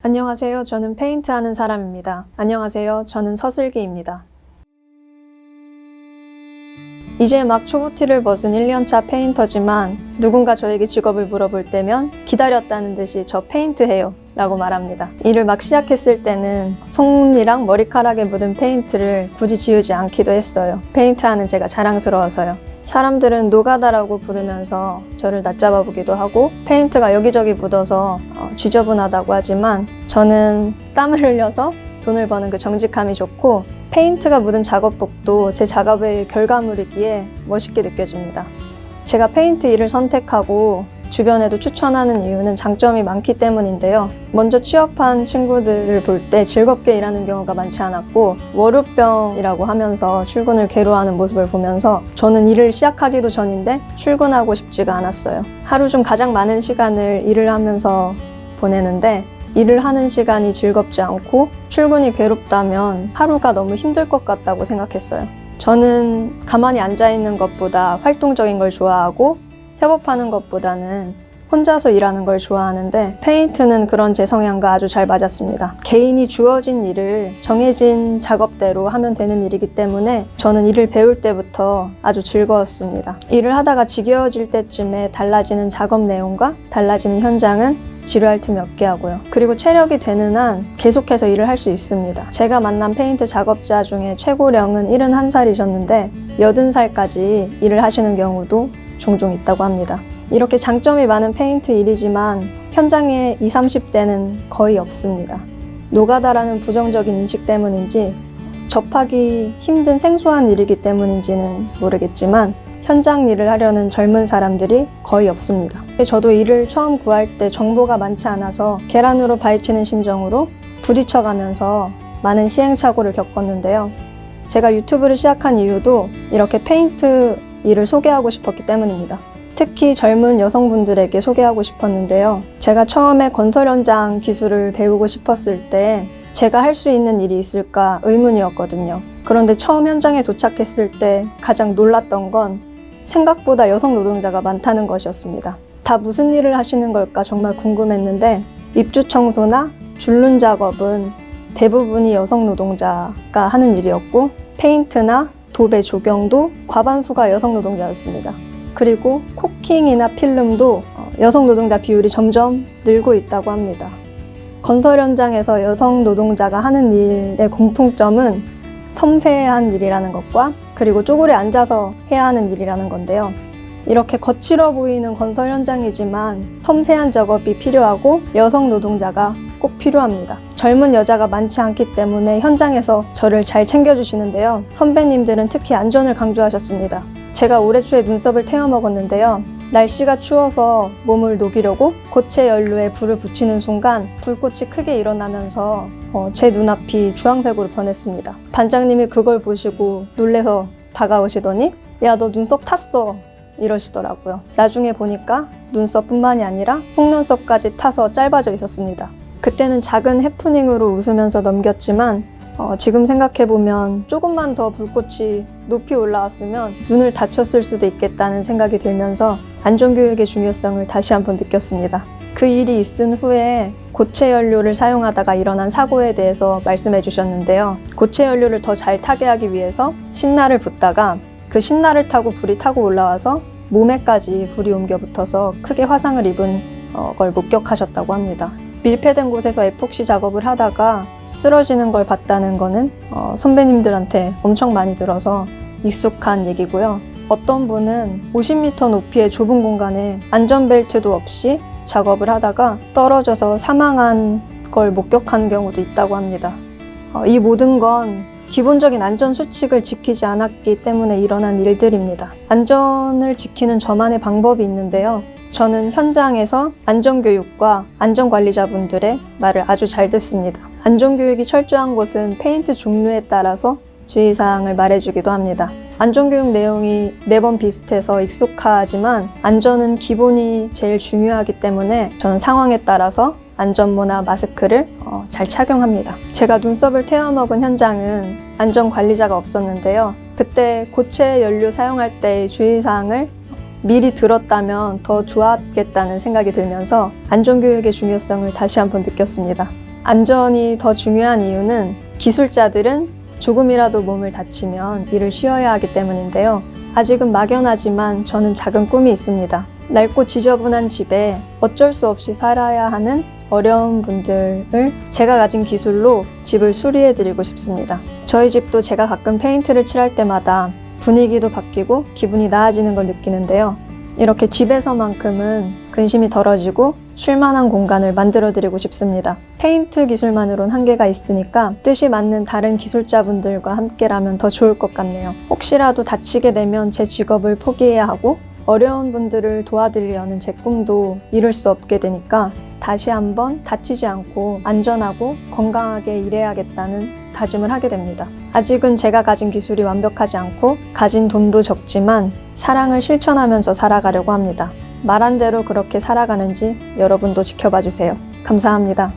안녕하세요. 저는 페인트하는 사람입니다. 안녕하세요. 저는 서슬기입니다. 이제 막 초보티를 벗은 1년차 페인터지만 누군가 저에게 직업을 물어볼 때면 기다렸다는 듯이 저 페인트해요 라고 말합니다. 일을 막 시작했을 때는 손이랑 머리카락에 묻은 페인트를 굳이 지우지 않기도 했어요. 페인트하는 제가 자랑스러워서요. 사람들은 노가다라고 부르면서 저를 낮잡아 보기도 하고 페인트가 여기저기 묻어서 지저분하다고 하지만 저는 땀을 흘려서 돈을 버는 그 정직함이 좋고 페인트가 묻은 작업복도 제 작업의 결과물이기에 멋있게 느껴집니다. 제가 페인트 일을 선택하고 주변에도 추천하는 이유는 장점이 많기 때문인데요. 먼저 취업한 친구들을 볼 때 즐겁게 일하는 경우가 많지 않았고 월요병이라고 하면서 출근을 괴로워하는 모습을 보면서 저는 일을 시작하기도 전인데 출근하고 싶지가 않았어요. 하루 중 가장 많은 시간을 일을 하면서 보내는데 일을 하는 시간이 즐겁지 않고 출근이 괴롭다면 하루가 너무 힘들 것 같다고 생각했어요. 저는 가만히 앉아있는 것보다 활동적인 걸 좋아하고 협업하는 것보다는 혼자서 일하는 걸 좋아하는데 페인트는 그런 제 성향과 아주 잘 맞았습니다. 개인이 주어진 일을 정해진 작업대로 하면 되는 일이기 때문에 저는 일을 배울 때부터 아주 즐거웠습니다. 일을 하다가 지겨워질 때쯤에 달라지는 작업 내용과 달라지는 현장은 지루할 틈이 없게 하고요. 그리고 체력이 되는 한 계속해서 일을 할 수 있습니다. 제가 만난 페인트 작업자 중에 최고령은 71살이셨는데 80살까지 일을 하시는 경우도 종종 있다고 합니다. 이렇게 장점이 많은 페인트 일이지만 현장에 20, 30대는 거의 없습니다. 노가다라는 부정적인 인식 때문인지 접하기 힘든 생소한 일이기 때문인지는 모르겠지만 현장 일을 하려는 젊은 사람들이 거의 없습니다. 저도 일을 처음 구할 때 정보가 많지 않아서 계란으로 파헤치는 심정으로 부딪혀가면서 많은 시행착오를 겪었는데요. 제가 유튜브를 시작한 이유도 이렇게 페인트 일을 소개하고 싶었기 때문입니다. 특히 젊은 여성분들에게 소개하고 싶었는데요. 제가 처음에 건설 현장 기술을 배우고 싶었을 때 제가 할 수 있는 일이 있을까 의문이었거든요. 그런데 처음 현장에 도착했을 때 가장 놀랐던 건 생각보다 여성 노동자가 많다는 것이었습니다. 다 무슨 일을 하시는 걸까 정말 궁금했는데 입주 청소나 줄눈 작업은 대부분이 여성 노동자가 하는 일이었고 페인트나 도배 조경도 과반수가 여성 노동자였습니다. 그리고 코킹이나 필름도 여성 노동자 비율이 점점 늘고 있다고 합니다. 건설 현장에서 여성 노동자가 하는 일의 공통점은 섬세한 일이라는 것과 그리고 쪼그려 앉아서 해야 하는 일이라는 건데요. 이렇게 거칠어 보이는 건설 현장이지만 섬세한 작업이 필요하고 여성 노동자가 꼭 필요합니다. 젊은 여자가 많지 않기 때문에 현장에서 저를 잘 챙겨주시는데요. 선배님들은 특히 안전을 강조하셨습니다. 제가 올해 초에 눈썹을 태워 먹었는데요. 날씨가 추워서 몸을 녹이려고 고체 연료에 불을 붙이는 순간 불꽃이 크게 일어나면서 제 눈앞이 주황색으로 변했습니다. 반장님이 그걸 보시고 놀래서 다가오시더니 야, 너 눈썹 탔어 이러시더라고요. 나중에 보니까 눈썹뿐만이 아니라 속눈썹까지 타서 짧아져 있었습니다. 그때는 작은 해프닝으로 웃으면서 넘겼지만 지금 생각해보면 조금만 더 불꽃이 높이 올라왔으면 눈을 다쳤을 수도 있겠다는 생각이 들면서 안전교육의 중요성을 다시 한번 느꼈습니다. 그 일이 있은 후에 고체 연료를 사용하다가 일어난 사고에 대해서 말씀해 주셨는데요. 고체 연료를 더 잘 타게 하기 위해서 신나를 붓다가 그 신나를 타고 불이 타고 올라와서 몸에까지 불이 옮겨 붙어서 크게 화상을 입은 걸 목격하셨다고 합니다. 밀폐된 곳에서 에폭시 작업을 하다가 쓰러지는 걸 봤다는 거는 선배님들한테 엄청 많이 들어서 익숙한 얘기고요. 어떤 분은 50m 높이의 좁은 공간에 안전벨트도 없이 작업을 하다가 떨어져서 사망한 걸 목격한 경우도 있다고 합니다. 이 모든 건 기본적인 안전 수칙을 지키지 않았기 때문에 일어난 일들입니다. 안전을 지키는 저만의 방법이 있는데요. 저는 현장에서 안전교육과 안전관리자분들의 말을 아주 잘 듣습니다. 안전교육이 철저한 곳은 페인트 종류에 따라서 주의사항을 말해주기도 합니다. 안전교육 내용이 매번 비슷해서 익숙하지만 안전은 기본이 제일 중요하기 때문에 저는 상황에 따라서 안전모나 마스크를 잘 착용합니다. 제가 눈썹을 태워 먹은 현장은 안전관리자가 없었는데요. 그때 고체 연료 사용할 때의 주의사항을 미리 들었다면 더 좋았겠다는 생각이 들면서 안전교육의 중요성을 다시 한번 느꼈습니다. 안전이 더 중요한 이유는 기술자들은 조금이라도 몸을 다치면 일을 쉬어야 하기 때문인데요. 아직은 막연하지만 저는 작은 꿈이 있습니다. 낡고 지저분한 집에 어쩔 수 없이 살아야 하는 어려운 분들을 제가 가진 기술로 집을 수리해드리고 싶습니다. 저희 집도 제가 가끔 페인트를 칠할 때마다 분위기도 바뀌고 기분이 나아지는 걸 느끼는데요. 이렇게 집에서만큼은 근심이 덜어지고 쉴만한 공간을 만들어드리고 싶습니다. 페인트 기술만으론 한계가 있으니까 뜻이 맞는 다른 기술자분들과 함께라면 더 좋을 것 같네요. 혹시라도 다치게 되면 제 직업을 포기해야 하고 어려운 분들을 도와드리려는 제 꿈도 이룰 수 없게 되니까 다시 한번 다치지 않고 안전하고 건강하게 일해야겠다는 다짐을 하게 됩니다. 아직은 제가 가진 기술이 완벽하지 않고 가진 돈도 적지만 사랑을 실천하면서 살아가려고 합니다. 말한 대로 그렇게 살아가는지 여러분도 지켜봐 주세요. 감사합니다.